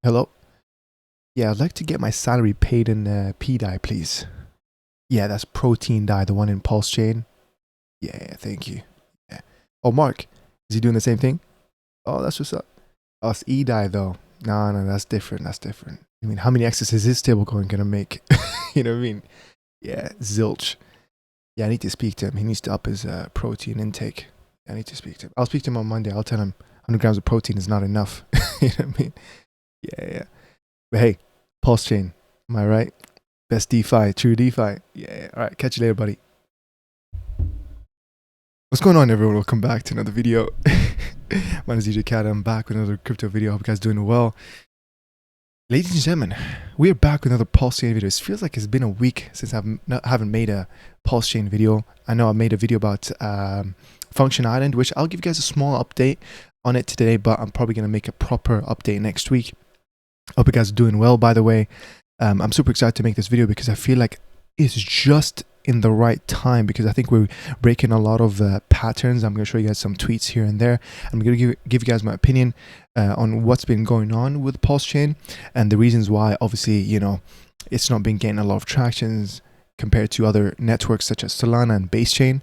Hello? Yeah, I'd like to get my salary paid in PDAI, please. Yeah, that's protein dye, the one in Pulsechain. Yeah, thank you. Yeah. Oh, Mark, is he doing the same thing? Oh, that's what's up. Oh, it's E-dye though. No, no, that's different. That's different. I mean, how many X's is his stablecoin gonna make? You know what I mean? Yeah, zilch. Yeah, I need to speak to him. He needs to up his protein intake. I need to speak to him. I'll speak to him on Monday. I'll tell him 100 grams of protein is not enough. You know what I mean? Yeah, yeah. But hey, Pulsechain, am I right? Best DeFi, true DeFi. Yeah, yeah. All right, catch you later, buddy. What's going on, everyone? Welcome back to another video. My name is DJ Cat. I'm back with another crypto video. Hope you guys are doing well. Ladies and gentlemen, we are back with another Pulsechain video. It feels like it's been a week since I haven't made a Pulsechain video. I know I made a video about Function Island, which I'll give you guys a small update on it today, but I'm probably going to make a proper update next week. Hope you guys are doing well, by the way. I'm super excited to make this video because I feel like it's just in the right time, because I think we're breaking a lot of patterns. I'm going to show you guys some tweets here and there. I'm going to give you guys my opinion on what's been going on with Pulsechain and the reasons why, obviously, you know, it's not been getting a lot of tractions compared to other networks such as Solana and Basechain.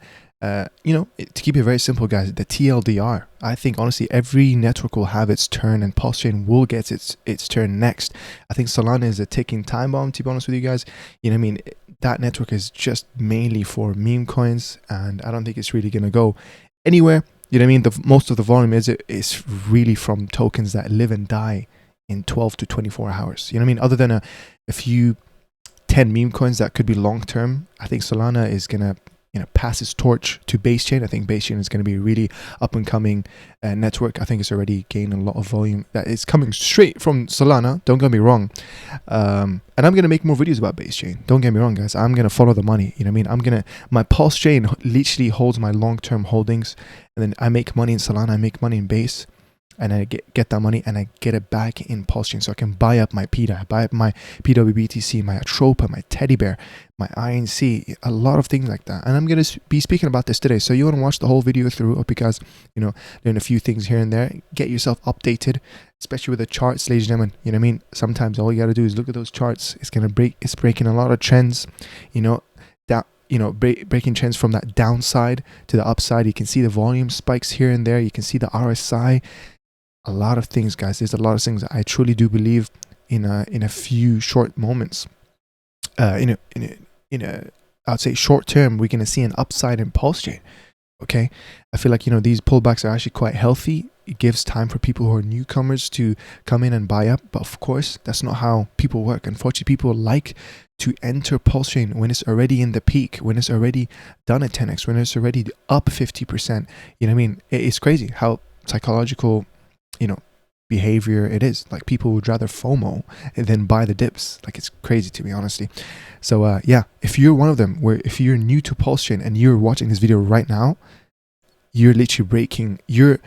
You know, to keep it very simple, guys, the TLDR, I think honestly every network will have its turn, and Pulsechain will get its turn next. I think Solana is a ticking time bomb, to be honest with you guys. You know what I mean? That network is just mainly for meme coins, and I don't think it's really gonna go anywhere. You know what I mean? Most of the volume is really from tokens that live and die in 12 to 24 hours. You know what I mean? Other than a few 10 meme coins that could be long term, I think Solana is gonna, you know, pass its torch to Basechain. I think Basechain is going to be a really up and coming network. I think it's already gained a lot of volume that is coming straight from Solana. Don't get me wrong. And I'm going to make more videos about Basechain. Don't get me wrong, guys. I'm going to follow the money. You know what I mean? My Pulsechain literally holds my long-term holdings, and then I make money in Solana. I make money in Base, and I get that money and I get it back in Pulsechain, so I can buy up my PDAI, buy up my PWBTC, my ATROPA, my Teddy Bear, my INC, a lot of things like that. And I'm going to be speaking about this today, so you want to watch the whole video through, because, you know, learn a few things here and there, get yourself updated, especially with the charts, ladies and gentlemen. You know what I mean? Sometimes all you got to do is look at those charts. It's breaking a lot of trends, you know, breaking trends from that downside to the upside. You can see the volume spikes here and there. You can see the RSI. A lot of things, guys. There's a lot of things. I truly do believe in a few short moments. In a I'd say short term, we're gonna see an upside in Pulsechain. Okay, I feel like, you know, these pullbacks are actually quite healthy. It gives time for people who are newcomers to come in and buy up. But of course, that's not how people work. Unfortunately, people like to enter Pulsechain when it's already in the peak, when it's already done at 10x, when it's already up 50%. You know what I mean? It's crazy how psychological, you know, behavior it is. Like, people would rather FOMO than buy the dips. Like, it's crazy to me, honestly. So yeah, if you're one of them, where if you're new to Pulsechain and you're watching this video right now, you're literally breaking, you're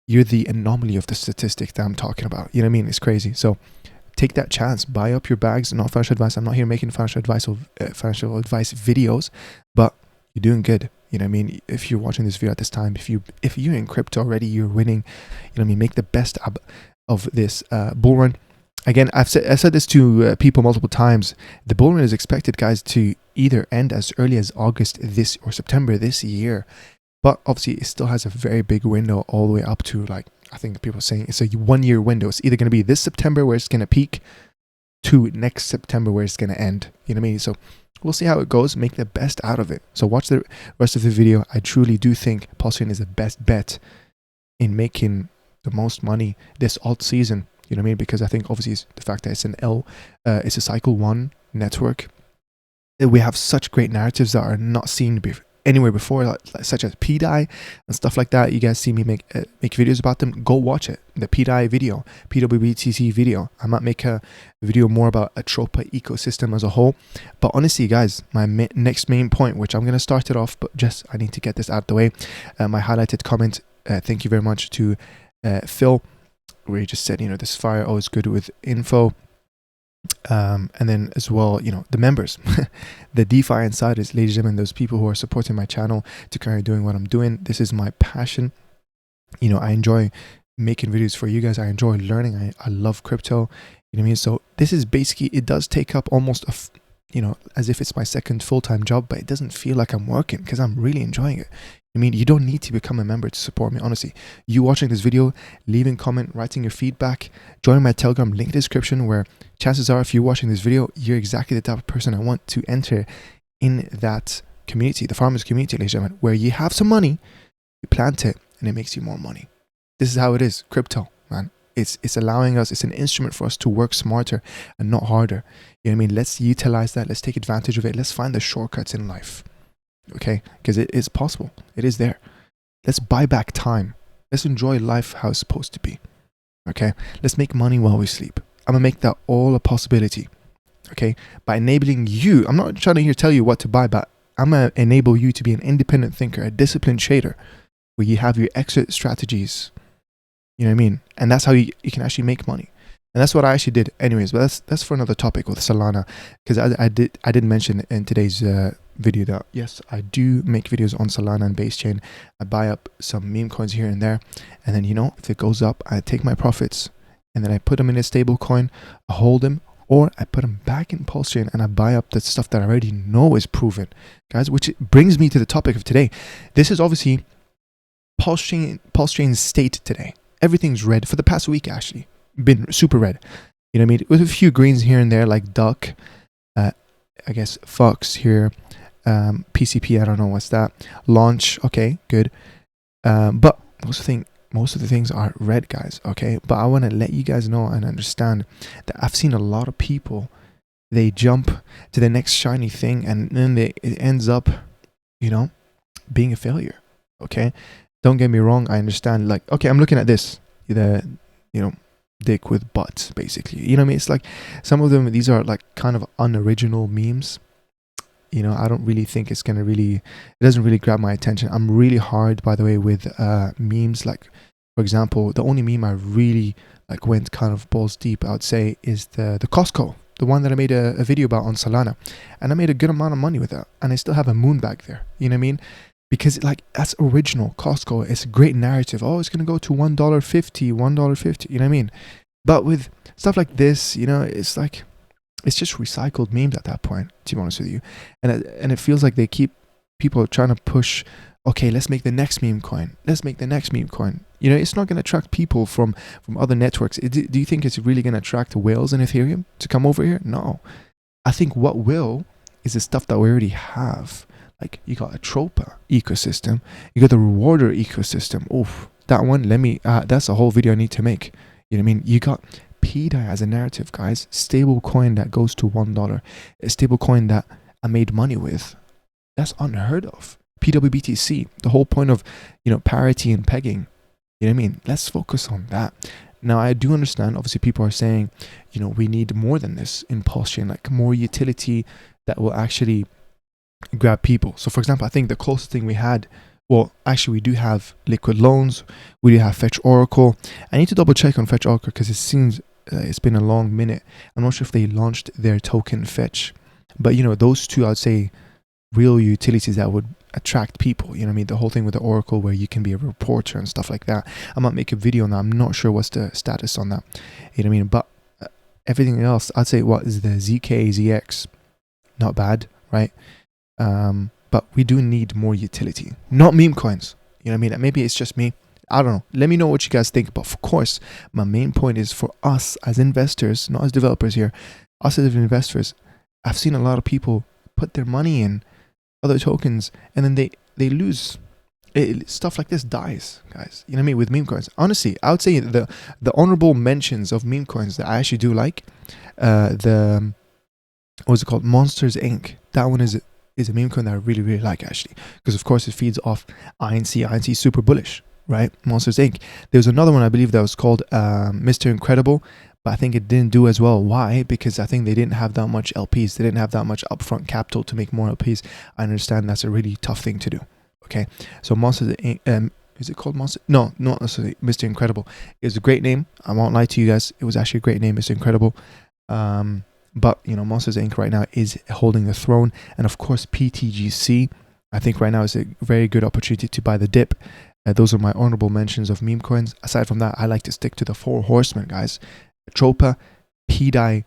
the anomaly of the statistic that I'm talking about. You know what I mean? It's crazy. So take that chance, buy up your bags. Not financial advice. I'm not here making financial advice videos, but you're doing good. You know what I mean? If you're watching this video at this time, if you're in crypto already, you're winning. You know what I mean? Make the best of this bull run. Again, I've said this to people multiple times. The bull run is expected, guys, to either end as early as August this or September this year. But obviously, it still has a very big window all the way up to, like, I think people are saying it's a 1 year window. It's either going to be this September where it's going to peak to next September where it's going to end. You know what I mean? So we'll see how it goes. Make the best out of it. So watch the rest of the video. I truly do think Pulsechain is the best bet in making the most money this alt season. You know what I mean? Because I think obviously it's the fact that it's a cycle 1 network. We have such great narratives that are not seen anywhere before, such as PDAI and stuff like that. You guys see me make videos about them. Go watch it. The PDAI video, PWBTC video. I might make a video more about a Tropa ecosystem as a whole. But honestly, guys, my next main point, which I'm going to start it off, but just I need to get this out of the way. My highlighted comment, thank you very much to Phil, where he just said, you know, this fire always good with info. And then as well, you know, the members, the DeFi Insiders, ladies and gentlemen, those people who are supporting my channel to carry doing what I'm doing. This is my passion. You know, I enjoy making videos for you guys. I enjoy learning. I love crypto. You know what I mean? So this is basically, it does take up almost as if it's my second full-time job, but it doesn't feel like I'm working because I'm really enjoying it. I mean, you don't need to become a member to support me, honestly. You watching this video, leaving comment, writing your feedback, join my Telegram link description, where chances are if you're watching this video, you're exactly the type of person I want to enter in that community, the farmers community, ladies and gentlemen, where you have some money, you plant it, and it makes you more money. This is how it is, crypto, man. It's allowing us, it's an instrument for us to work smarter and not harder. You know what I mean? Let's utilize that. Let's take advantage of it. Let's find the shortcuts in life. Okay? Because it is possible. It is there. Let's buy back time. Let's enjoy life how it's supposed to be. Okay? Let's make money while we sleep. I'm going to make that all a possibility. Okay? By enabling you, I'm not trying to tell you what to buy, but I'm going to enable you to be an independent thinker, a disciplined trader, where you have your exit strategies. You know what I mean? And that's how you can actually make money. And that's what I actually did anyways. But that's for another topic with Solana. Because I did mention in today's video that, yes, I do make videos on Solana and base chain. I buy up some meme coins here and there. And then, if it goes up, I take my profits. And then I put them in a stable coin. I hold them. Or I put them back in Pulsechain and I buy up the stuff that I already know is proven. Guys, which brings me to the topic of today. This is obviously Pulsechain's state today. Everything's red for the past week, actually. Been super red. You know what I mean? With a few greens here and there, like duck, I guess fox here, PCP, I don't know what's that. Launch, okay, good. But most of the things are red, guys, okay? But I want to let you guys know and understand that I've seen a lot of people, they jump to the next shiny thing and then it ends up, being a failure, okay? Don't get me wrong, I understand, like, okay, I'm looking at this, dick with butts, basically. You know what I mean? It's like, some of them, these are like kind of unoriginal memes. I don't really think it doesn't really grab my attention. I'm really hard, by the way, with memes. Like, for example, the only meme I really went kind of balls deep, I would say, is the Costco, the one that I made a video about on Solana. And I made a good amount of money with that. And I still have a moon bag there. You know what I mean? Because that's original. Costco, it's a great narrative. Oh, it's going to go to $1.50, $1.50. You know what I mean? But with stuff like this, it's like, it's just recycled memes at that point, to be honest with you. And it feels like people are trying to push, okay, let's make the next meme coin. Let's make the next meme coin. It's not going to attract people from other networks. Do you think it's really going to attract whales in Ethereum to come over here? No. I think what will is the stuff that we already have. Like, you got a Tropa ecosystem. You got the rewarder ecosystem. Oof, that one, that's a whole video I need to make. You know what I mean? You got PDAI as a narrative, guys. Stable coin that goes to $1. A stable coin that I made money with. That's unheard of. PWBTC, the whole point of, parity and pegging. You know what I mean? Let's focus on that. Now, I do understand, obviously, people are saying, we need more than this in Pulsechain, like more utility that will actually grab people. So, for example, I think the closest thing we had, well, actually, we do have liquid loans. We do have Fetch Oracle. I need to double check on Fetch Oracle because it seems it's been a long minute. I'm not sure if they launched their token Fetch. But, those two, I would say, real utilities that would attract people. You know what I mean? The whole thing with the Oracle where you can be a reporter and stuff like that. I might make a video on that. I'm not sure what's the status on that. You know what I mean? But everything else, I'd say, what is the ZK, ZX? Not bad, right? But we do need more utility, not meme coins. You know what I mean? Maybe it's just me. I don't know. Let me know what you guys think. But of course, my main point is for us as investors, not as developers here, us as investors. I've seen a lot of people put their money in other tokens and then they lose. Stuff like this dies, guys. You know what I mean? With meme coins. Honestly, I would say the honorable mentions of meme coins that I actually do like, what's it called? Monsters Inc. That one is a meme coin that I really, really like, actually. Because, of course, it feeds off INC. INC is super bullish, right? Monsters Inc. There's another one, I believe, that was called Mr. Incredible. But I think it didn't do as well. Why? Because I think they didn't have that much LPs. They didn't have that much upfront capital to make more LPs. I understand that's a really tough thing to do. Okay? So Monsters Inc. Is it called Monster? No, not necessarily. Mr. Incredible. It was a great name. I won't lie to you guys. It was actually a great name, Mr. Incredible. But, Monsters Inc. right now is holding the throne. And, of course, PTGC, I think right now is a very good opportunity to buy the dip. Those are my honorable mentions of meme coins. Aside from that, I like to stick to the 4 horsemen, guys. Tropa, PDAI,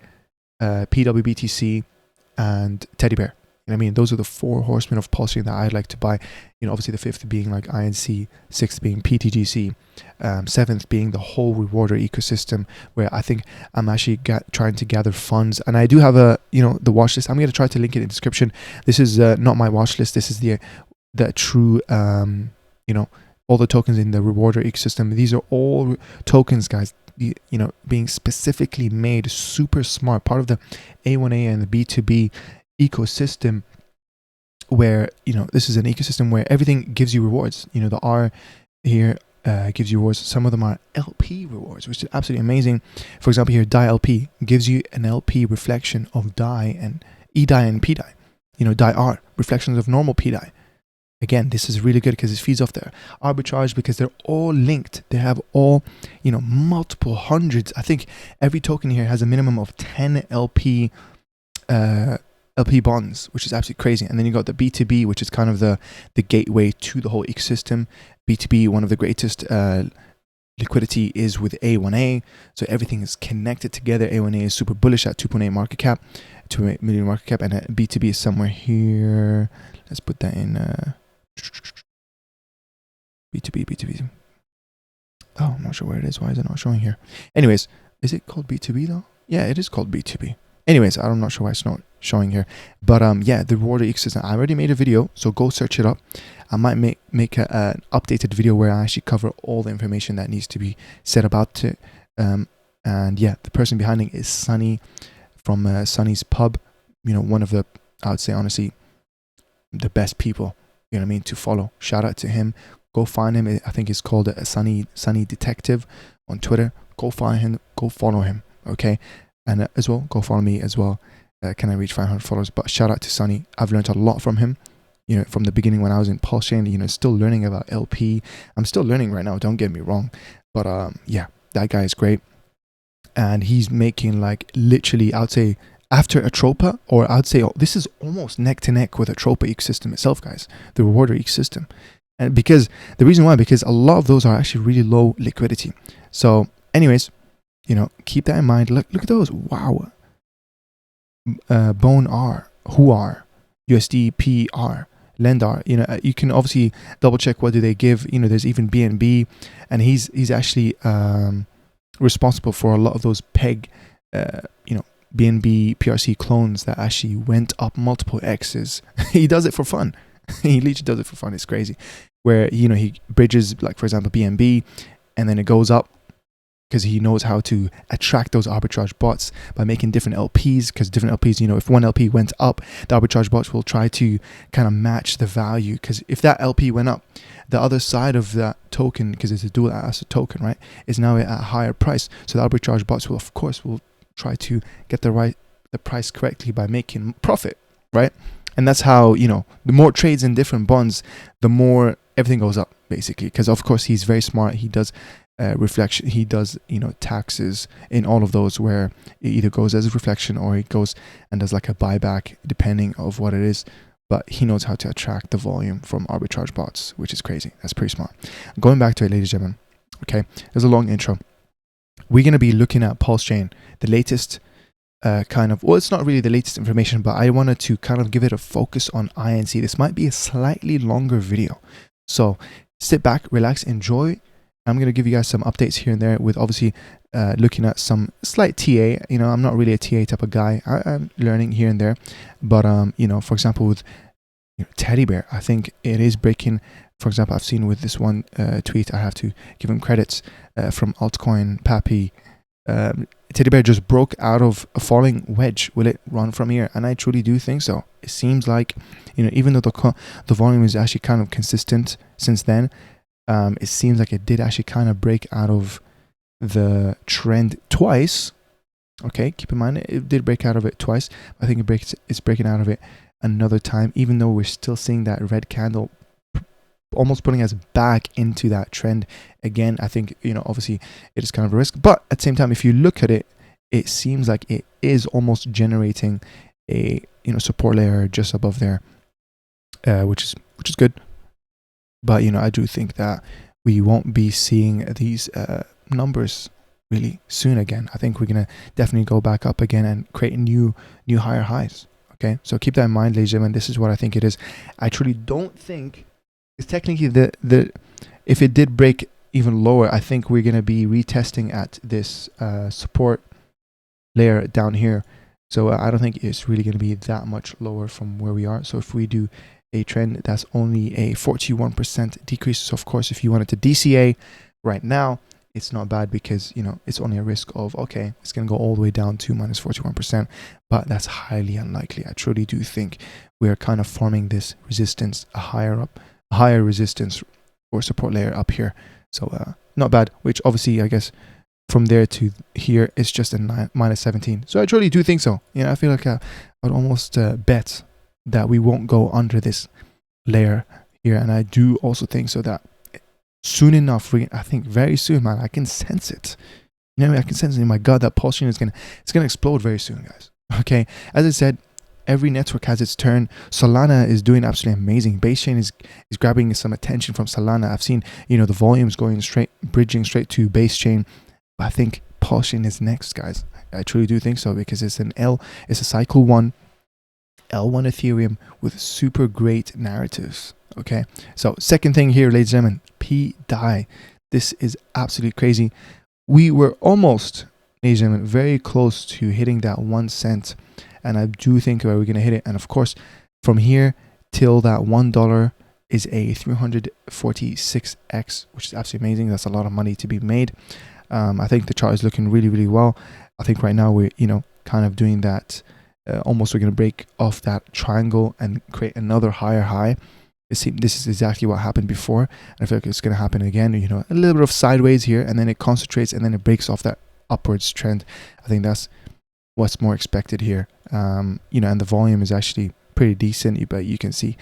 PWBTC, and Teddy Bear. You know what I mean? Those are the 4 horsemen of Pulsechain that I'd like to buy. You know, obviously the 5th being like INC, 6th being PTGC, 7th being the whole rewarder ecosystem, where I think I'm actually trying to gather funds. And I do have a, you know, the watch list. I'm going to try to link it in the description. This is not my watch list. This is the true, you know, all the tokens in the rewarder ecosystem. These are all tokens, guys, you know, being specifically made super smart, part of the A1A and the B2B ecosystem, where, you know, this is an ecosystem where everything gives you rewards. You know, the R here gives you rewards. Some of them are LP rewards, which is absolutely amazing. For example, here, DAI LP gives you an LP reflection of DAI and eDAI and PDAI. You know, DAI R, reflections of normal PDAI. Again, this is really good because it feeds off their arbitrage, because they're all linked. They have all, you know, multiple hundreds. I think every token here has a minimum of 10 LP bonds, which is absolutely crazy. And then you got the B2B, which is kind of the gateway to the whole ecosystem. B2B, one of the greatest liquidity is with A1A. So everything is connected together. A1A is super bullish at 2.8 market cap, 2 million market cap, and B2B is somewhere here. Let's put that in B2B. Oh, I'm not sure where it is. Why is it not showing here? Anyways, is it called B2B though? Yeah, it is called B2B. Anyways, I'm not sure why it's not showing here. But yeah, the rewarder ecosystem. I already made a video, so go search it up. I might make an updated video where I actually cover all the information that needs to be said about it. And yeah, the person behind it is Sunny from Sunny's Pub. You know, one of the, I would say honestly, the best people, you know what I mean, to follow. Shout out to him. Go find him. I think it's called a Sunny Detective on Twitter. Go find him. Go follow him. Okay. And as well, go follow me as well. Can I reach 500 followers? But shout out to Sunny. I've learned a lot from him. You know, from the beginning when I was in Pulsechain, you know, still learning about LP. I'm still learning right now. Don't get me wrong. But yeah, that guy is great. And he's making like literally, I would say, after ATROPA, or I'd say this is almost neck to neck with ATROPA ecosystem itself, guys. The rewarder ecosystem. And because the reason why, because a lot of those are actually really low liquidity. So anyways, you know, keep that in mind. Look at those. Wow. Bone R, Huar, USD PR, Lendar. You know, you can obviously double check what do they give. You know, there's even BNB, and he's actually responsible for a lot of those PEG, you know, BNB PRC clones that actually went up multiple X's. He does it for fun. He literally does it for fun. It's crazy. Where, you know, he bridges, like for example, BNB, and then it goes up because he knows how to attract those arbitrage bots by making different LPs. Because different LPs, you know, if one LP went up, the arbitrage bots will try to kind of match the value. Because if that LP went up, the other side of that token, because it's a dual asset token, right, is now at a higher price. So the arbitrage bots will, of course, try to get the price correctly by making profit, right? And that's how, you know, the more trades in different bonds, the more everything goes up, basically. Because of course he's very smart. He does reflection. He does, you know, taxes in all of those, where it either goes as a reflection or he goes and does like a buyback, depending of what it is. But he knows how to attract the volume from arbitrage bots, which is crazy. That's pretty smart. Going back to it, ladies and gentlemen. Okay, there's a long intro. We're going to be looking at Pulsechain, the latest kind of, well, it's not really the latest information, but I wanted to kind of give it a focus on INC. This might be a slightly longer video. So sit back, relax, enjoy. I'm going to give you guys some updates here and there with obviously looking at some slight TA. You know, I'm not really a TA type of guy. I'm learning here and there. But, you know, for example, with Teddy Bear, I think it is breaking. For example, I've seen with this one tweet, I have to give him credits from altcoin Pappy. Teddy Bear just broke out of a falling wedge. Will it run from here? And I truly do think so. It seems like, you know, even though the volume is actually kind of consistent since then, it seems like it did actually kind of break out of the trend twice. Okay, keep in mind it did break out of it twice. I think it's breaking out of it another time, even though we're still seeing that red candle almost putting us back into that trend again. I think, you know, obviously it is kind of a risk, but at the same time, if you look at it, it seems like it is almost generating a, you know, support layer just above there, which is good. But, you know, I do think that we won't be seeing these numbers really soon again. I think we're gonna definitely go back up again and create new higher highs. Okay, so keep that in mind, ladies and gentlemen. This is what I think it is. I truly don't think it's technically the if it did break even lower, I think we're gonna be retesting at this support layer down here. So I don't think it's really gonna be that much lower from where we are. So if we do a trend, that's only a 41% decrease. So of course, if you wanted to DCA right now, it's not bad, because you know it's only a risk of, okay, it's going to go all the way down to minus 41%, but that's highly unlikely. I truly do think we are kind of forming this resistance, a higher resistance or support layer up here. So not bad, which obviously I guess from there to here is just a minus 17. So I truly do think so. You know, I feel like I would almost bet that we won't go under this layer here, and I do also think so that soon enough, I think very soon, man, I can sense it. You know, I can sense it in my gut that Pulsechain is it's gonna explode very soon, guys. Okay, as I said, every network has its turn. Solana is doing absolutely amazing. Basechain is grabbing some attention from Solana. I've seen, you know, the volumes going bridging straight to Basechain. But I think Pulsechain is next, guys. I truly do think so, because it's it's a cycle 1 L1 Ethereum with super great narratives. Okay, so second thing here, ladies and gentlemen, PDAI. This is absolutely crazy. We were almost, ladies and gentlemen, very close to hitting that 1 cent, and I do think we're going to hit it. And of course, from here till that $1 is a 346x, which is absolutely amazing. That's a lot of money to be made. I think the chart is looking really, really well. I think right now we're, you know, kind of doing that. Almost we're going to break off that triangle and create another higher high. This is exactly what happened before, and I feel like it's going to happen again. You know, a little bit of sideways here, and then it concentrates, and then it breaks off that upwards trend. I think that's what's more expected here. You know, and the volume is actually pretty decent, but you can see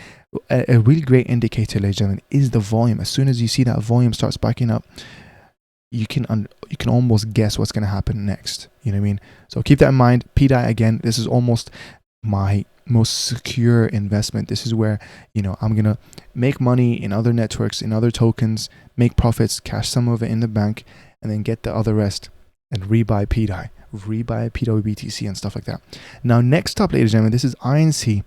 a really great indicator, ladies and gentlemen, is the volume. As soon as you see that volume start spiking up, you can almost guess what's going to happen next. You know what I mean? So keep that in mind. PDAI, again, this is almost my most secure investment. This is where, you know, I'm gonna make money in other networks, in other tokens, make profits, cash some of it in the bank, and then get the other rest and rebuy PDAI, BTC and stuff like that. Now, next up, ladies and gentlemen, this is INC.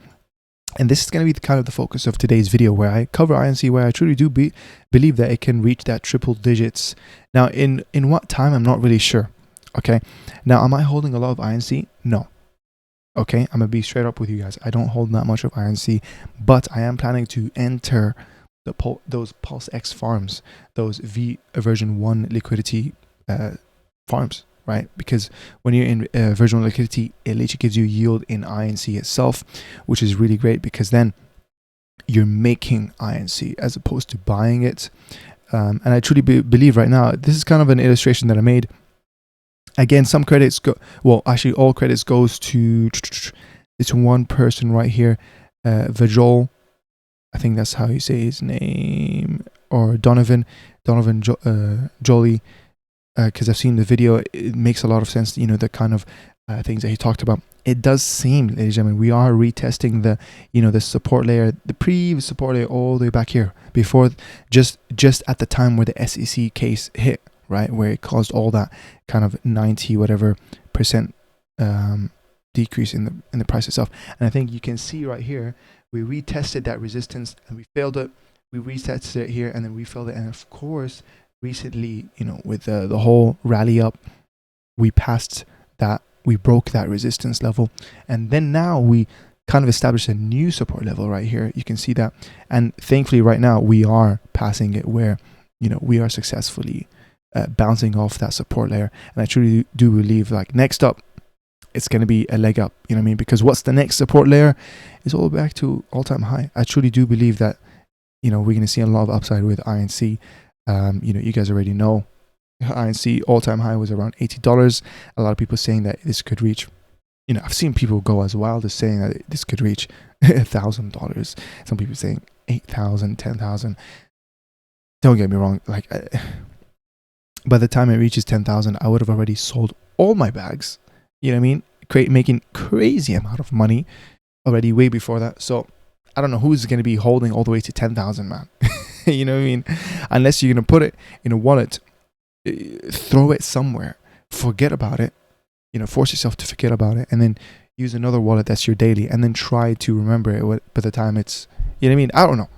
And this is going to be kind of the focus of today's video, where I cover INC, where I truly do believe that it can reach that triple digits. Now, in what time, I'm not really sure. Okay. Now, am I holding a lot of INC? No. Okay. I'm going to be straight up with you guys. I don't hold that much of INC, but I am planning to enter those PulseX farms, those version 1 liquidity farms. Right? Because when you're in version 1 liquidity, it literally gives you yield in INC itself, which is really great, because then you're making INC as opposed to buying it. And I truly believe right now, this is kind of an illustration that I made. Again, some credits go, well, actually all credits goes to this one person right here, Vajol. I think that's how you say his name, or Donovan Jolie. Because I've seen the video, it makes a lot of sense, you know, the kind of things that he talked about. It does seem, ladies and gentlemen, we are retesting the, you know, the support layer, the previous support layer all the way back here, before just at the time where the SEC case hit, right, where it caused all that kind of 90 whatever percent decrease in the price itself. And I think you can see right here, we retested that resistance and we failed it. We retested it here and then we failed it, and of course, recently, you know, with the whole rally up, we passed that, we broke that resistance level, and then now we kind of established a new support level right here. You can see that, and thankfully right now we are passing it, where, you know, we are successfully bouncing off that support layer. And I truly do believe, like, next up it's going to be a leg up, you know what I mean? Because what's the next support layer? It's all back to all-time high. I truly do believe that, you know, we're going to see a lot of upside with INC. You know, you guys already know INC all-time high was around $80. A lot of people saying that this could reach, you know, I've seen people go as wild as saying that this could reach $1,000. Some people saying 8,000, 10,000. Don't get me wrong, like, by the time it reaches 10,000, I would have already sold all my bags. You know what I mean? Making crazy amount of money already way before that. So I don't know who's going to be holding all the way to 10,000, man. You know what I mean? Unless you're going to put it in a wallet, throw it somewhere, forget about it, force yourself to forget about it, and then use another wallet that's your daily, and then try to remember it by the time it's, you know what I mean? I don't know.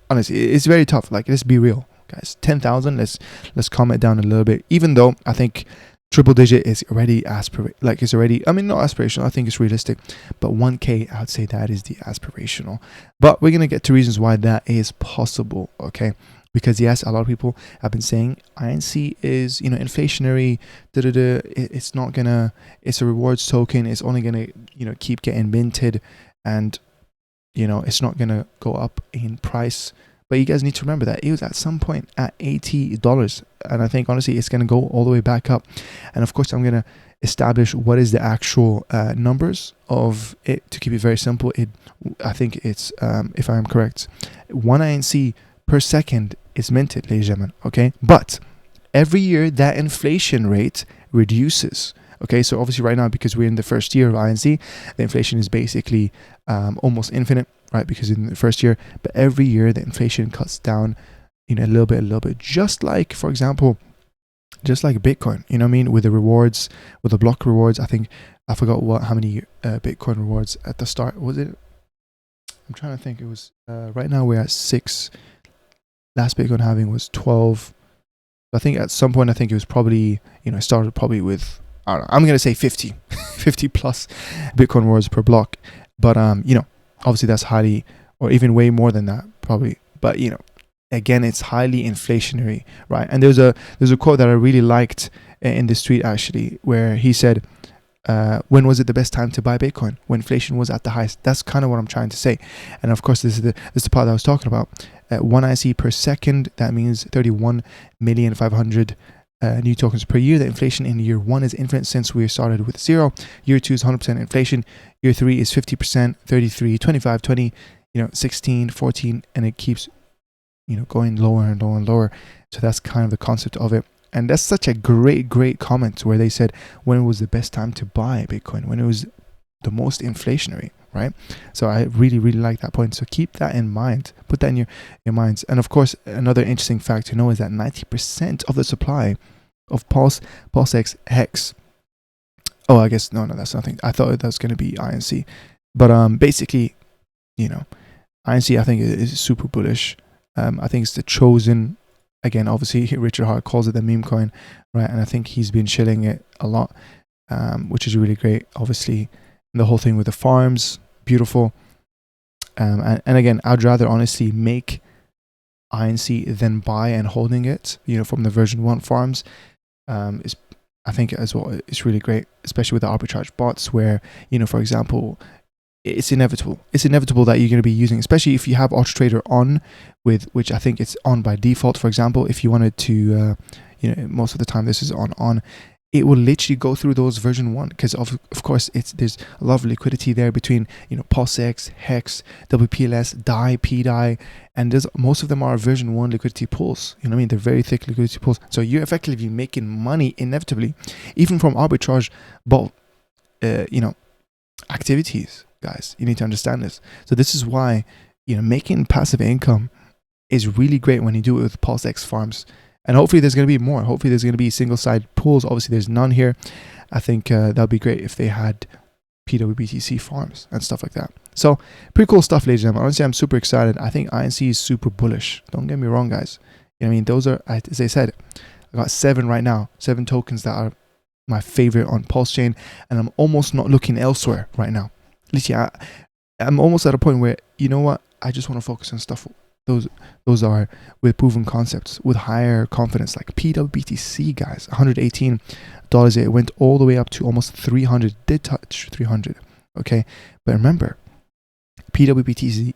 Honestly, it's very tough. Like, let's be real, guys. 10,000, let's calm it down a little bit, even though I think triple digit is already not aspirational. I think it's realistic, but 1K, I would say that is the aspirational. But we're going to get to reasons why that is possible, okay? Because yes, a lot of people have been saying INC is, inflationary, it's not gonna, it's a rewards token, it's only gonna, keep getting minted, and, it's not gonna go up in price. But you guys need to remember that it was at some point at $80, and I think honestly it's gonna go all the way back up. And of course, I'm gonna establish what is the actual numbers of it to keep it very simple. I think it's, if I am correct, 1 INC per second is minted, ladies and gentlemen, okay? But every year that inflation rate reduces, okay? So obviously right now, because we're in the first year of INC, the inflation is basically almost infinite, right? Because in the first year, but every year the inflation cuts down, a little bit, just like, for example, just like Bitcoin, you know what I mean? With the rewards, with the block rewards, I think, I forgot how many Bitcoin rewards at the start, was it? I'm trying to think, it was, right now we're at 6. Last Bitcoin halving was 12. I think at some point, it was probably, it started probably with, I don't know, I'm going to say 50 plus Bitcoin rewards per block. But, obviously that's highly, or even way more than that probably. But, again, it's highly inflationary, right? And there's a quote that I really liked in the street actually, where he said, when was it the best time to buy Bitcoin? When inflation was at the highest. That's kind of what I'm trying to say. And of course, this is the part that I was talking about. 1 IC per second, that means 31,500,000 new tokens per year. The inflation in year 1 is infinite since we started with 0. Year 2 is 100% inflation. Year 3 is 50%, 33, 25, 20, 16, 14, and it keeps, going lower and lower and lower. So that's kind of the concept of it. And that's such a great comment where they said when was the best time to buy Bitcoin, when it was the most inflationary, right? So I really like that point. So keep that in mind, put that in your minds. And of course, another interesting fact to know is that 90% of the supply of PulseX Hex, oh, I guess no, that's nothing. I thought that was going to be INC, but basically, INC I think is super bullish. I think it's the chosen. Again, obviously, Richard Hart calls it the meme coin, right? And I think he's been shilling it a lot, which is really great. Obviously, the whole thing with the farms, beautiful. And again, I'd rather honestly make INC than buy and holding it, from the version 1 farms. I think as well, it's really great, especially with the arbitrage bots where, for example, it's inevitable. It's inevitable that you're going to be using, especially if you have AutoTrader on, which I think it's on by default. For example, if you wanted to, most of the time this is on, it will literally go through those version 1 because of course there's a lot of liquidity there between PulseX, Hex, WPLS, DAI, PDAI, and most of them are version 1 liquidity pools. You know what I mean? They're very thick liquidity pools. So you're effectively making money inevitably, even from arbitrage bot, activities. Guys, you need to understand this. So this is why making passive income is really great when you do it with PulseX farms, and hopefully there's going to be more. Hopefully there's going to be single side pools. Obviously there's none here. I think that would be great if they had PWBTC farms and stuff like that. So pretty cool stuff, ladies and gentlemen. Honestly, I'm super excited. I think INC is super bullish. Don't get me wrong, guys. You know what I mean? Those are, as I said, I got 7 right now, 7 tokens that are my favorite on Pulsechain, and I'm almost not looking elsewhere right now. Literally, I'm almost at a point where, you know what, I just want to focus on stuff. Those are with proven concepts, with higher confidence, like PWBTC, guys. $118. It went all the way up to almost 300. Did touch 300. Okay, but remember, PWBTC.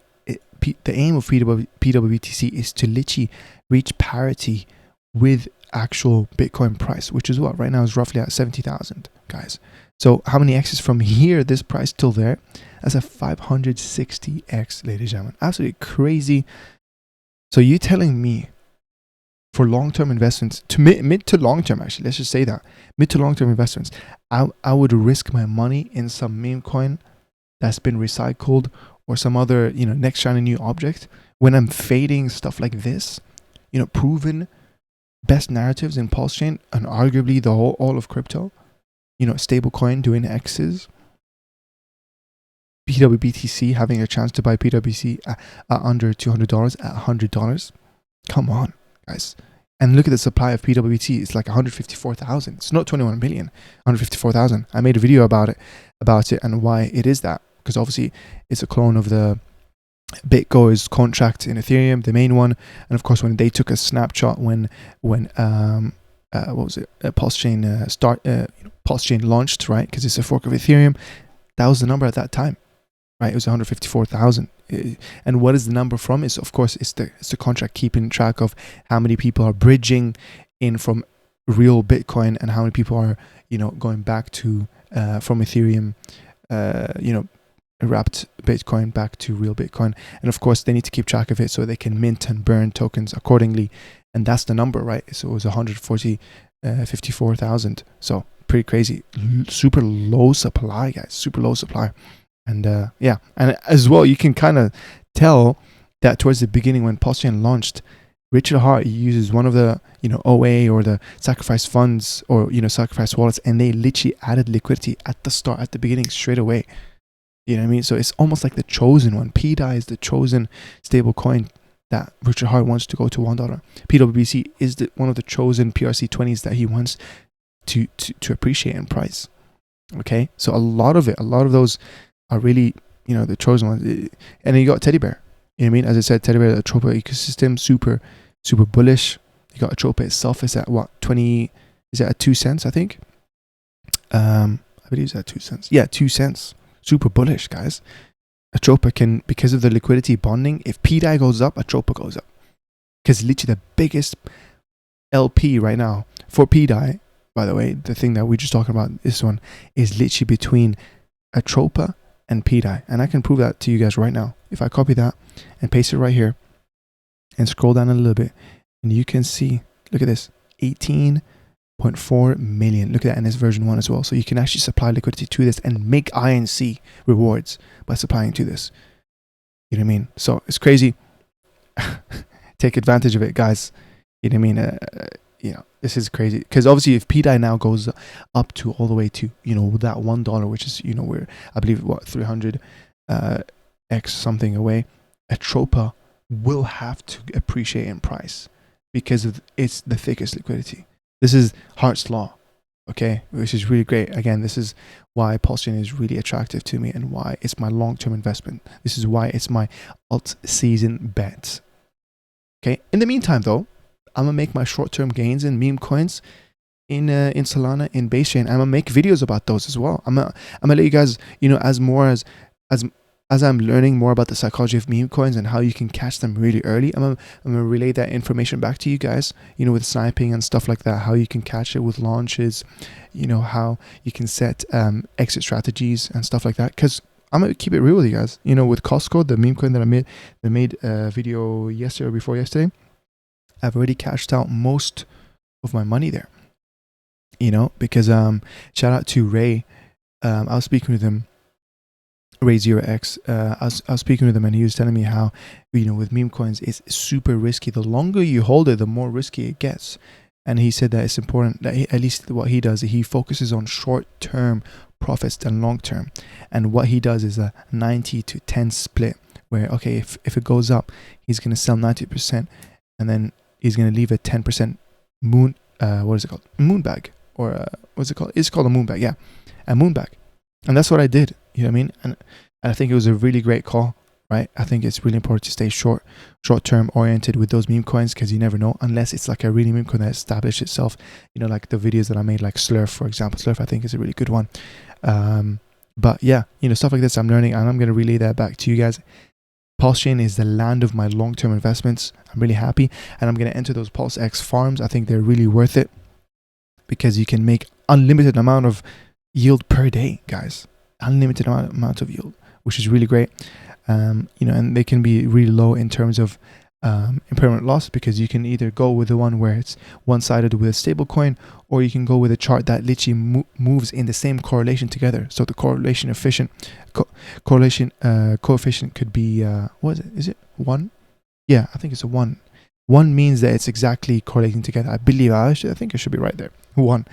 The aim of PWBTC is to literally reach parity with actual Bitcoin price, which is what right now is roughly at 70,000, guys. So how many X's from here, this price till there? That's a 560X, ladies and gentlemen. Absolutely crazy. So you telling me for long-term investments, to mid to long-term, actually, let's just say that, mid to long-term investments, I would risk my money in some meme coin that's been recycled or some other, next shiny new object, when I'm fading stuff like this, you know, proven best narratives in Pulsechain and arguably the whole all of crypto, you know, stablecoin doing X's, PWBTC having a chance to buy PWBTC at under $200 at $100. Come on, guys. And look at the supply of PWBT. It's like 154,000. It's not 21 million, 154,000. I made a video about it and why it is that. Because obviously it's a clone of the Bitgo's contract in Ethereum, the main one. And of course, when they took a snapshot when what was it? Pulsechain Pulsechain launched, right? Because it's a fork of Ethereum. That was the number at that time, right? It was 154,000. And what is the number from? Is of course it's the contract keeping track of how many people are bridging in from real Bitcoin and how many people are, you know, going back to from Ethereum, you know, wrapped Bitcoin back to real Bitcoin. And of course they need to keep track of it so they can mint and burn tokens accordingly. And that's the number, right? So it was 54,000. So pretty crazy. Super low supply, guys. Super low supply. And yeah, and as well, you can kind of tell that towards the beginning when Pulsechain launched, Richard Hart uses one of the, you know, OA or the sacrifice funds or, you know, sacrifice wallets, and they literally added liquidity at the start, at the beginning, straight away. You know what I mean? So it's almost like the chosen one. PDAI is the chosen stable coin that Richard Hart wants to go to $1. PWBC is one of the chosen PRC20s that he wants to appreciate in price. Okay, so a lot of those are really, you know, the chosen ones. And then you got Teddy Bear. You know what I mean? As I said, Teddy Bear, the ATROPA ecosystem, super bullish. You got ATROPA itself is at what, 20, is it at 2 cents, I think? I believe it's at 2 cents. Yeah, 2 cents. Super bullish, guys. ATROPA can, because of the liquidity bonding, if PDAI goes up, ATROPA goes up. Because literally the biggest LP right now for PDAI, by the way, the thing that we just talking about, this one, is literally between ATROPA and PDAI. And I can prove that to you guys right now. If I copy that and paste it right here and scroll down a little bit, and you can see, look at this, 18.4 million. Look at that in this version 1 as well. So you can actually supply liquidity to this and make INC rewards by supplying to this. You know what I mean? So it's crazy. Take advantage of it, guys. You know what I mean? You know, this is crazy. Because obviously if PDAI now goes up to all the way to, you know, that $1, which is, you know, we're, I believe, what, 300 X something away, ATROPA will have to appreciate in price because of it's the thickest liquidity. This is Hart's law, okay, which is really great. Again, this is why Pulsechain is really attractive to me and why it's my long-term investment. This is why it's my alt season bet. Okay. In the meantime, though, I'm gonna make my short-term gains in meme coins in Solana, in base chain. I'm gonna make videos about those as well. I'm gonna let you guys, you know, as I'm learning more about the psychology of meme coins and how you can catch them really early, I'm gonna relay that information back to you guys, you know, with sniping and stuff like that, how you can catch it with launches, you know, how you can set exit strategies and stuff like that. Because I'm gonna keep it real with you guys. You know, with Costco, the meme coin that I made a video yesterday or before yesterday, I've already cashed out most of my money there. You know, because shout out to Ray. I was speaking with him, Ray0x. I was speaking with him and he was telling me how, you know, with meme coins it's super risky. The longer you hold it, the more risky it gets. And he said that it's important that at least what he does, he focuses on short-term profits than long-term. And what he does is a 90 to 10 split, where okay, if it goes up, he's gonna sell 90%, and then he's gonna leave a 10% moon. What is it called? Moon bag, or what's it called? It's called a moon bag. Yeah, a moon bag. And that's what I did. You know what I mean? And I think it was a really great call, right? I think it's really important to stay short-term oriented with those meme coins, because you never know, unless it's like a really meme coin that established itself. You know, like the videos that I made, like Slurf, for example. Slurf, I think, is a really good one. But yeah, you know, stuff like this I'm learning, and I'm going to relay that back to you guys. Pulsechain is the land of my long-term investments. I'm really happy, and I'm going to enter those PulseX farms. I think they're really worth it because you can make unlimited amount of yield per day, guys. Unlimited amount of yield, which is really great. You know, and they can be really low in terms of impermanent loss, because you can either go with the one where it's one-sided with a stable coin, or you can go with a chart that literally moves in the same correlation together. So the correlation coefficient could be what is it? Is it 1? Yeah, I think it's a 1. 1 means that it's exactly correlating together. I believe I think it should be right there. 1.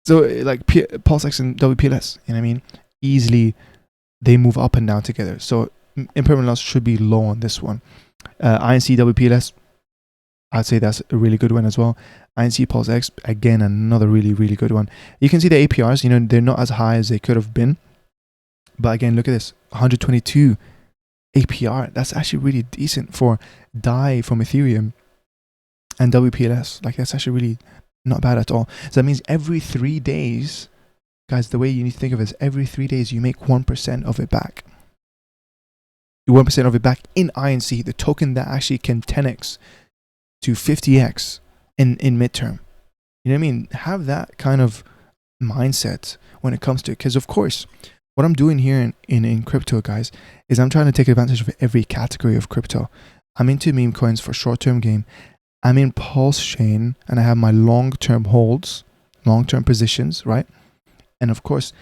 So like PulseX and WPLS, you know what I mean? Easily they move up and down together. So impermanent loss should be low on this one. INC WPLS, I'd say that's a really good one as well. INC PulseX, again, another really, really good one. You can see the APRs, you know, they're not as high as they could have been. But again, look at this, 122 APR. That's actually really decent for DAI from Ethereum and WPLS. Like, that's actually really not bad at all. So that means every 3 days, guys, the way you need to think of it is every 3 days you make 1% of it back. 1% of it back in INC, the token that actually can 10x to 50x in midterm. You know what I mean? Have that kind of mindset when it comes to it. Because of course, what I'm doing here in crypto, guys, is I'm trying to take advantage of every category of crypto. I'm into meme coins for short-term game. I'm in Pulsechain and I have my long-term holds, long-term positions, right? And of course,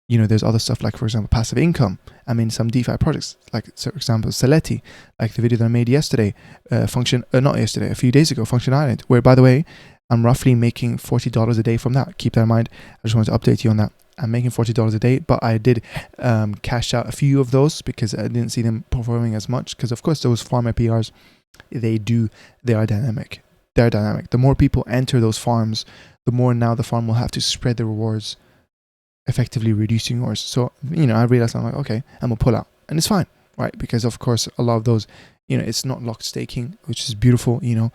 you know, there's other stuff like, for example, passive income. I'm in some DeFi projects, like, for example, Liquidity, like the video that I made yesterday, not yesterday, a few days ago, Function Island, where, by the way, I'm roughly making $40 a day from that. Keep that in mind. I just wanted to update you on that. I'm making $40 a day, but I did cash out a few of those because I didn't see them performing as much. Because of course, those farm APRs, they are dynamic. They're dynamic. The more people enter those farms, the more now the farm will have to spread the rewards, effectively reducing yours. So, you know, I realized, I'm like, okay, I'm gonna pull out, and it's fine, right? Because of course, a lot of those, you know, it's not locked staking, which is beautiful. You know,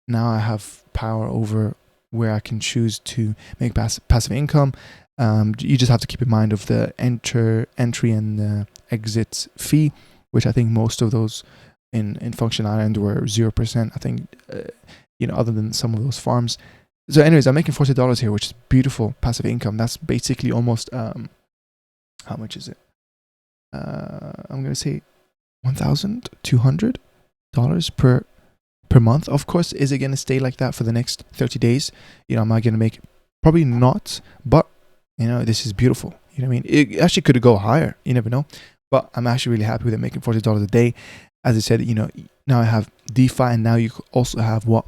now I have power over where I can choose to make passive income. You just have to keep in mind of the entry and the exit fee, which I think most of those in Function Island were 0%. I think, you know, other than some of those farms. So anyways, I'm making $40 here, which is beautiful passive income. That's basically almost, how much is it? I'm going to say $1,200 per month. Of course, is it going to stay like that for the next 30 days? You know, am I going to make, probably not, but you know, this is beautiful. You know what I mean? It actually could go higher. You never know. But I'm actually really happy with it, making $40 a day. As I said, you know, now I have DeFi, and now you also have what?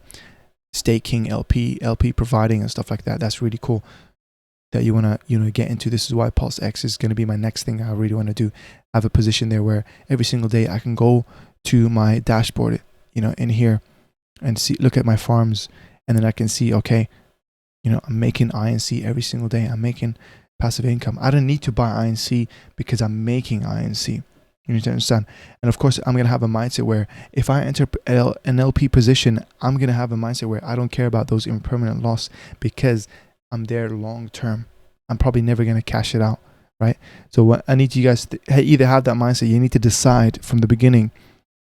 Staking, LP providing and stuff like that. That's really cool that you want to, you know, get into. This is why PulseX is going to be my next thing I really want to do. I have a position there where every single day I can go to my dashboard, you know, in here and see, look at my farms, and then I can see, okay, you know, I'm making INC every single day. I'm making passive income. I don't need to buy INC because I'm making INC. You need to understand. And of course, I'm going to have a mindset where if I enter an LP position, I'm going to have a mindset where I don't care about those impermanent loss because I'm there long term. I'm probably never going to cash it out, right? So what I need you guys to either have that mindset. You need to decide from the beginning,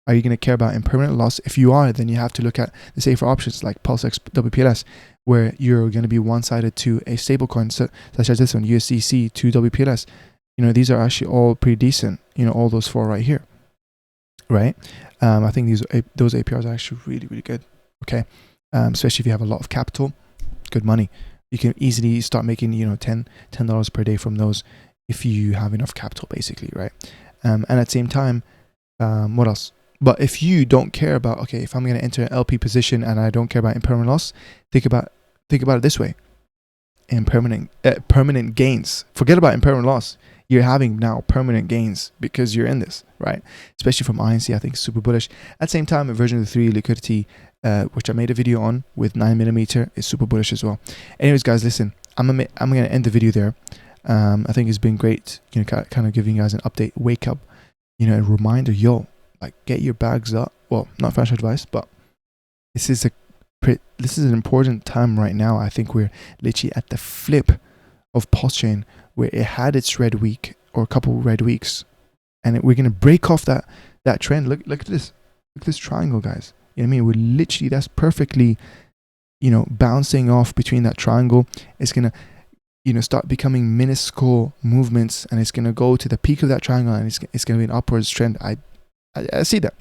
are you going to care about impermanent loss? If you are, then you have to look at the safer options like PulseX WPLS, where you're going to be one-sided to a stablecoin such as this one, USDC to WPLS. You know, these are actually all pretty decent. You know, all those 4 right here, right? I think those APRs are actually really, really good. Okay, especially if you have a lot of capital, good money. You can easily start making, you know, $10 per day from those if you have enough capital, basically, right? And at the same time, what else? But if you don't care about, okay, if I'm going to enter an LP position and I don't care about impermanent loss, think about it this way: permanent gains. Forget about impermanent loss. You're having now permanent gains because you're in this, right? Especially from INC, I think super bullish. At the same time, a version of 3 Liquidity, which I made a video on with 9mm, is super bullish as well. Anyways, guys, listen, I'm gonna end the video there. I think it's been great, you know, kind of giving you guys an update, wake up, you know, a reminder, yo, like, get your bags up. Well, not financial advice, but this is an important time right now. I think we're literally at the flip of Pulsechain, where it had its red week or a couple red weeks, and we're gonna break off that trend. Look at this. Look at this triangle, guys. You know what I mean? We're literally, that's perfectly, you know, bouncing off between that triangle. It's gonna, you know, start becoming minuscule movements, and it's gonna go to the peak of that triangle, and it's gonna be an upwards trend. I see that.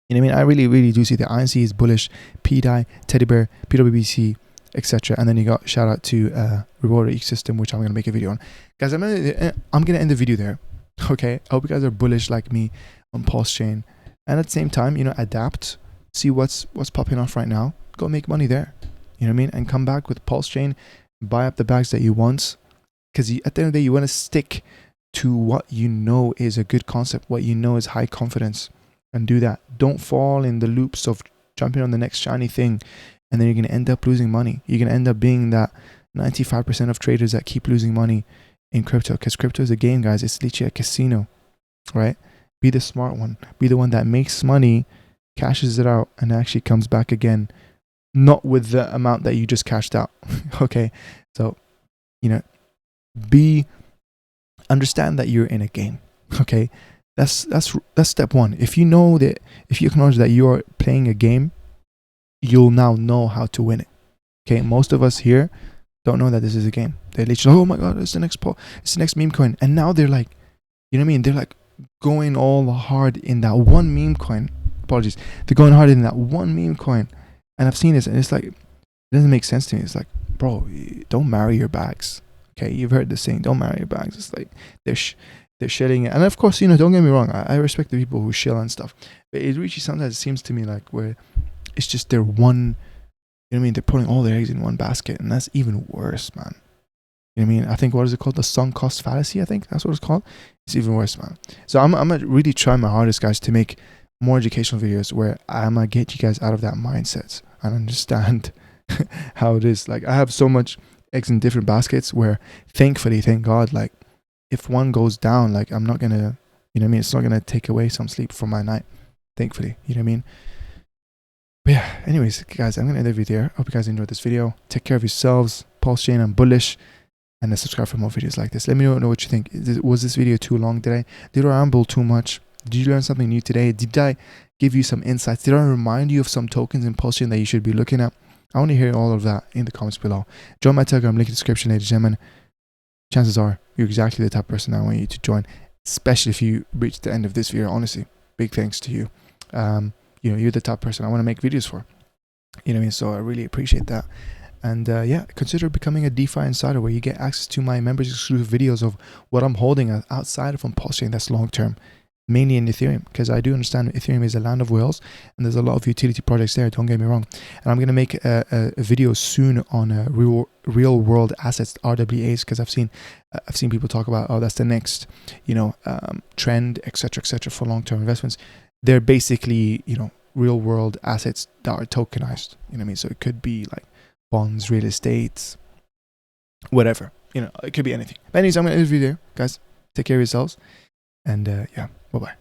You know what I mean? I really, really do see that. INC is bullish. PDAI, Teddy Bear, PWBC, etc. And then you got shout out to reward ecosystem, which I'm gonna make a video on. Guys, I'm gonna end the video there. Okay, I hope you guys are bullish like me on Pulsechain, and at the same time, you know, adapt. see what's popping off right now, go make money there. You know what I mean? And come back with Pulsechain, buy up the bags that you want, because at the end of the day, you want to stick to what you know is a good concept, what you know is high confidence, and do that. Don't fall in the loops of jumping on the next shiny thing, and then you're going to end up losing money. You're going to end up being that 95% of traders that keep losing money in crypto, because crypto is a game, guys. It's literally a casino, right? Be the smart one. Be the one that makes money, cashes it out, and actually comes back again, not with the amount that you just cashed out. Okay, so understand that you're in a game. Okay, that's step one. If you know that, if you acknowledge that you're playing a game, you'll now know how to win it. Okay, most of us here don't know that this is a game. They literally, oh my god, it's the next meme coin, and now they're like, you know what I mean? They're like going all hard in that one meme coin. Apologies, they're going hard in that one meme coin, and I've seen this, and it's like, it doesn't make sense to me. It's like, bro, don't marry your bags. Okay, you've heard this saying, don't marry your bags. It's like they're shedding it, and of course, don't get me wrong, I respect the people who shill and stuff, but it really sometimes seems to me like where it's just their one. You know what I mean? They're putting all their eggs in one basket, and that's even worse, man. You know what I mean? I think, what is it called? The sunk cost fallacy, I think that's what it's called. It's even worse, man. So I'm gonna really try my hardest, guys, to make more educational videos where I'm gonna get you guys out of that mindset and understand how it is. Like, I have so much eggs in different baskets where, thankfully, thank God, like, if one goes down, like, I'm not gonna, you know what I mean? It's not gonna take away some sleep from my night, thankfully. You know what I mean? But yeah, anyways, guys, I'm going to end the video there. Hope you guys enjoyed this video. Take care of yourselves. Pulsechain, I'm bullish. And subscribe for more videos like this. Let me know what you think. Was this video too long? Did I ramble too much? Did you learn something new today? Did I give you some insights? Did I remind you of some tokens in Pulsechain that you should be looking at? I want to hear all of that in the comments below. Join my Telegram, link in the description, ladies and gentlemen. Chances are you're exactly the type of person I want you to join, especially if you reach the end of this video. Honestly, big thanks to you. You're the type of person I want to make videos for. You know what I mean? So I really appreciate that. And yeah, consider becoming a DeFi Insider, where you get access to my members exclusive videos of what I'm holding outside from Pulsechain that's long term, mainly in Ethereum, because I do understand Ethereum is a land of whales, and there's a lot of utility projects there, don't get me wrong. And I'm going to make a video soon on real world assets, RWAs, because I've seen people talk about, oh, that's the next trend, etc., for long-term investments. They're basically real world assets that are tokenized. You know what I mean? So it could be like bonds, real estate, whatever. It could be anything. But anyways, I'm going to end the video, guys. Take care of yourselves, and yeah, bye bye.